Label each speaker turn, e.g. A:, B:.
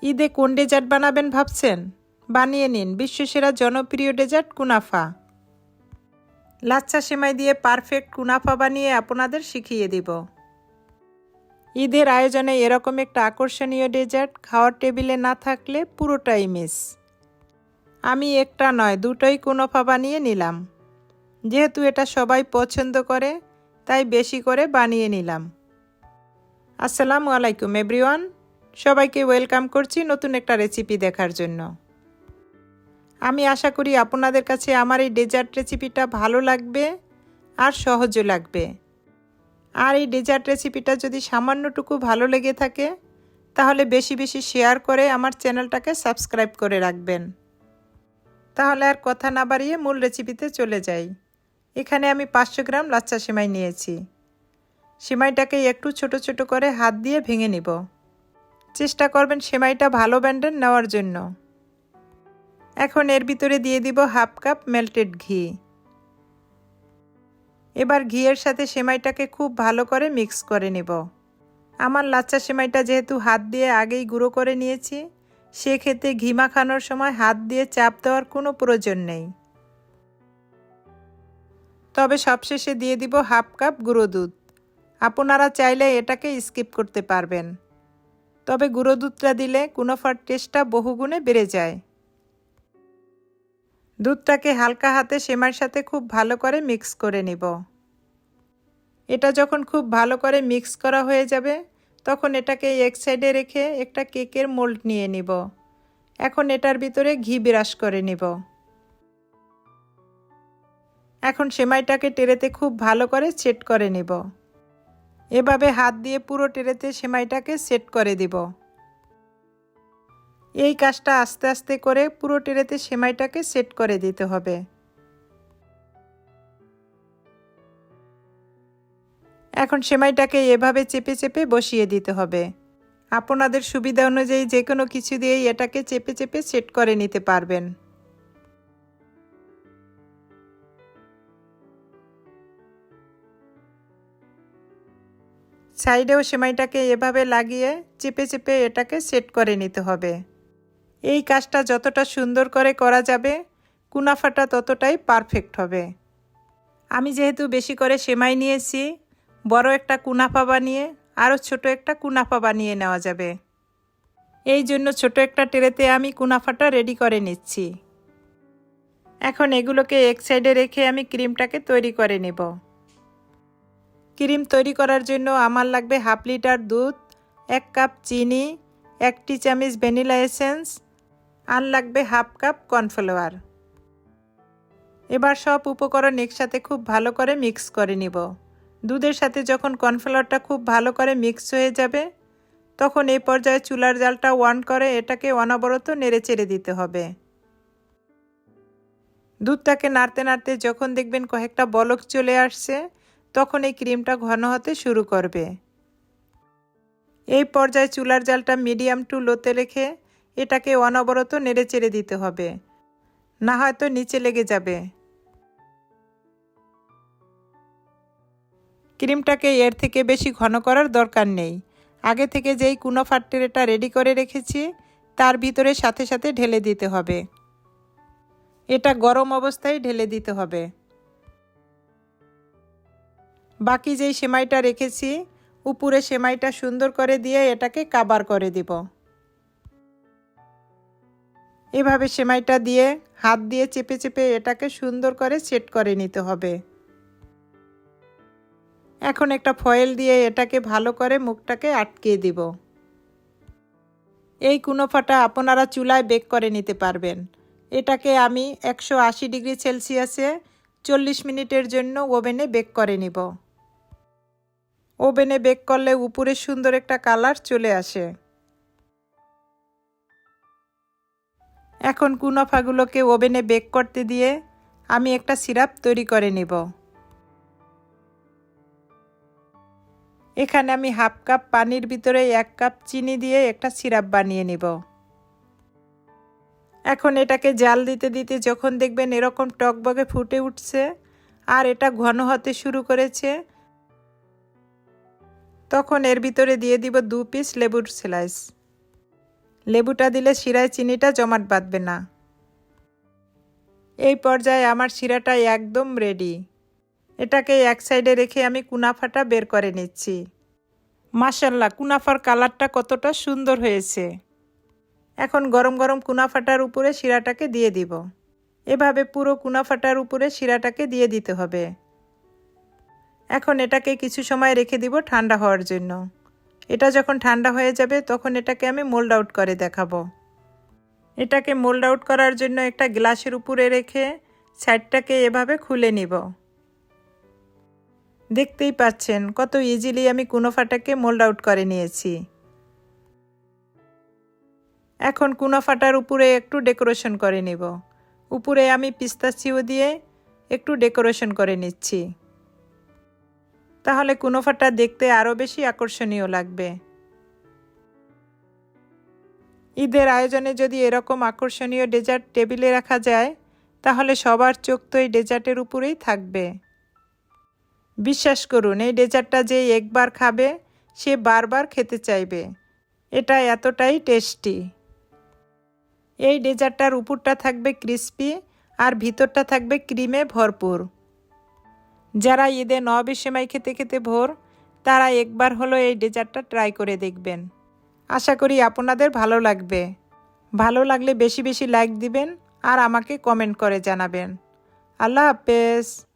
A: ঈদে কোন ডেজার্ট বানাবেন ভাবছেন? বানিয়ে নিন বিশ্বসেরা জনপ্রিয় ডেজার্ট কুনাফা। লাচ্ছা সেমাই দিয়ে পারফেক্ট কুনাফা বানিয়ে আপনাদের শিখিয়ে দিব। ঈদের আয়োজনে এরকম একটা আকর্ষণীয় ডেজার্ট খাওয়ার টেবিলে না থাকলে পুরোটাই মিস। আমি একটা নয় দুটোই কুনাফা বানিয়ে নিলাম। যেহেতু এটা সবাই পছন্দ করে তাই বেশি করে বানিয়ে নিলাম। আসসালামু আলাইকুম এভরিওয়ান, সবাইকে ওয়েলকাম করছি নতুন একটা রেসিপি দেখার জন্য। আমি আশা করি আপনাদের কাছে আমার এই ডেজার্ট রেসিপিটা ভালো লাগবে আর সহজও লাগবে। আর এই ডেজার্ট রেসিপিটা যদি সামান্যটুকু ভালো লেগে থাকে তাহলে বেশি বেশি শেয়ার করে আমার চ্যানেলটাকে সাবস্ক্রাইব করে রাখবেন। তাহলে আর কথা না বাড়িয়ে মূল রেসিপিতে চলে যাই। এখানে আমি 500 গ্রাম লাচ্ছা সেমাই নিয়েছি। সেমাইটাকে একটু ছোট ছোট করে হাত দিয়ে ভেঙে নিব। চেষ্টা করবেন সেমাইটা ভালো ব্র্যান্ডের নেওয়ার জন্য। এখন এর ভিতরে দিয়ে দিব হাফ কাপ মেল্টেড ঘি। এবার ঘিয়ের সাথে সেমাইটাকে খুব ভালো করে মিক্স করে নেব। আমার লাচ্ছা সেমাইটা যেহেতু হাত দিয়ে আগেই গুঁড়ো করে নিয়েছি, সেক্ষেত্রে ঘি মাখানোর সময় হাত দিয়ে চাপ দেওয়ার কোনো প্রয়োজন নেই। তবে সবশেষে দিয়ে দিব হাফ কাপ গুঁড়ো দুধ। আপনারা চাইলে এটাকে স্কিপ করতে পারবেন, তবে গুঁড়ো দুধটা দিলে কুনাফার টেস্টটা বহুগুণে বেড়ে যায়। দুধটাকে হালকা হাতে সেমাইয়ের সাথে খুব ভালো করে মিক্স করে নিব। এটা যখন খুব ভালো করে মিক্স করা হয়ে যাবে তখন এটাকে এক সাইডে রেখে একটা কেকের মোল্ড নিয়ে নিব। এখন এটার ভিতরে ঘি ব্রাশ করে নিব। এখন সেমাইটাকে টেরেতে খুব ভালো করে সেট করে নিব। এভাবে হাত দিয়ে পুরো টেরেতে সেমাইটাকে সেট করে দিব। এই কাজটা আস্তে আস্তে করে পুরো টেরেতে সেমাইটাকে সেট করে দিতে হবে। এখন সেমাইটাকে এভাবে চেপে চেপে বসিয়ে দিতে হবে। আপনাদের সুবিধা অনুযায়ী যে কোনো কিছু দিয়েই এটাকে চেপে চেপে সেট করে নিতে পারবেন। সাইডেও সেমাইটাকে এভাবে লাগিয়ে চেপে চেপে এটাকে সেট করে নিতে হবে। এই কাজটা যতটা সুন্দর করে করা যাবে কুনাফাটা ততটাই পারফেক্ট হবে। আমি যেহেতু বেশি করে সেমাই নিয়েছি, বড় একটা কুনাফা বানিয়ে আরও ছোট একটা কুনাফা বানিয়ে নেওয়া যাবে। এই জন্য ছোট একটা ট্রেতে আমি কুনাফাটা রেডি করে নিচ্ছি। এখন এগুলোকে এক সাইডে রেখে আমি ক্রিমটাকে তৈরি করে নেব। ক্রিম তৈরি করার জন্য আমার লাগবে হাফ লিটার দুধ, 1 কাপ চিনি, 1 টি চামচ ভ্যানিলা এসেন্স, আর লাগবে হাফ কাপ কর্নফ্লাওয়ার। এবার সব উপকরণ একসাথে খুব ভালো করে মিক্স করে নিব। দুধের সাথে যখন কর্নফ্লাওয়ারটা খুব ভালো করে মিক্স হয়ে যাবে তখন এই পর্যায়ে চুলার জালটা অন করে এটাকে অনবরত নেড়েচেড়ে দিতে হবে। দুধটাকে নাড়তে নাড়তে যখন দেখবেন কয়েকটা বলক চলে আসছে তখন এই ক্রিমটা ঘন হতে শুরু করবে। এই পর্যায়ে চুলার জালটা মিডিয়াম টু লোতে রেখে এটাকে অনবরত নেড়েচেড়ে দিতে হবে, না হয়তো নিচে লেগে যাবে। ক্রিমটাকে এর থেকে বেশি ঘন করার দরকার নেই। আগে থেকে যেই কুনাফার ট্রেটা রেডি করে রেখেছি তার ভিতরে সাথে সাথে ঢেলে দিতে হবে। এটা গরম অবস্থায় ঢেলে দিতে হবে। বাকি যেই সেমাইটা রেখেছি উপরে সেমাইটা সুন্দর করে দিয়ে এটাকে কাভার করে দিব। এভাবে সেমাইটা দিয়ে হাত দিয়ে চেপে চেপে এটাকে সুন্দর করে সেট করে নিতে হবে। এখন একটা ফয়েল দিয়ে এটাকে ভালো করে মুখটাকে আটকে দিব। এই কুনাফাটা আপনারা চুলায় বেক করে নিতে পারবেন। এটাকে আমি 180 ডিগ্রি সেলসিয়াসে 40 মিনিটের জন্য ওভেনে বেক করে নিব। ওভেনে বেক করলে উপরে সুন্দর একটা কালার চলে আসে। এখন কুনাফাগুলোকে ওভেনে বেক করতে দিয়ে আমি একটা সিরাপ তৈরি করে নেব। এখানে আমি হাফ কাপ পানির ভিতরে 1 কাপ চিনি দিয়ে একটা সিরাপ বানিয়ে নেব। এখন এটাকে জাল দিতে দিতে যখন দেখবেন এরকম টকবগে ফুটে উঠছে আর এটা ঘন হতে শুরু করেছে তখন এর ভিতরে দিয়ে দিব 2 পিস লেবুর স্লাইস। লেবুটা দিলে শিরায় চিনিটা জমাট বাঁধবে না। এই পর্যায়ে আমার শিরাটা একদম রেডি। এটাকে এক সাইডে রেখে আমি কুনাফাটা বের করে নিচ্ছি। মাশাআল্লাহ, কুনাফার কালারটা কতটা সুন্দর হয়েছে। এখন গরম গরম কুনাফাটার উপরে শিরাটাকে দিয়ে দিব। এভাবে পুরো কুনাফাটার উপরে শিরাটাকে দিয়ে দিতে হবে। এখন এটাকে কিছু সময় রেখে দিব ঠান্ডা হওয়ার জন্য। এটা যখন ঠান্ডা হয়ে যাবে তখন এটাকে আমি মোল্ড আউট করে দেখাবো। এটাকে মোল্ড আউট করার জন্য একটা গ্লাসের উপরে রেখে সাইডটাকে এভাবে খুলে নিব। দেখতেই পাচ্ছেন কত ইজিলি আমি কুনাফাটাকে মোল্ড আউট করে নিয়েছি। এখন কুনাফাটার উপরে একটু ডেকোরেশন করে নিব। উপরে আমি পিস্তাচিও দিয়ে একটু ডেকোরেশন করে নিচ্ছি। তাহলে কুনাফাটা দেখতে আরও বেশি আকর্ষণীয় লাগবে। ঈদের আয়োজনে যদি এরকম আকর্ষণীয় ডেজার্ট টেবিলে রাখা যায় তাহলে সবার চোখ তো এই ডেজার্টের উপরেই থাকবে। বিশ্বাস করুন, এই ডেজার্টটা যে একবার খাবে সে বারবার খেতে চাইবে। এটা এতটাই টেস্টি। এই ডেজার্টটার উপরটা থাকবে ক্রিস্পি আর ভিতরটা থাকবে ক্রিমে ভরপুর। যারা ঈদে নবাবী সেমাই খেতে খেতে ভোর, তারা একবার হলো এই ডেজার্টটা ট্রাই করে দেখবেন। আশা করি আপনাদের ভালো লাগবে। ভালো লাগলে বেশি বেশি লাইক দিবেন আর আমাকে কমেন্ট করে জানাবেন। আল্লাহ হাফেজ।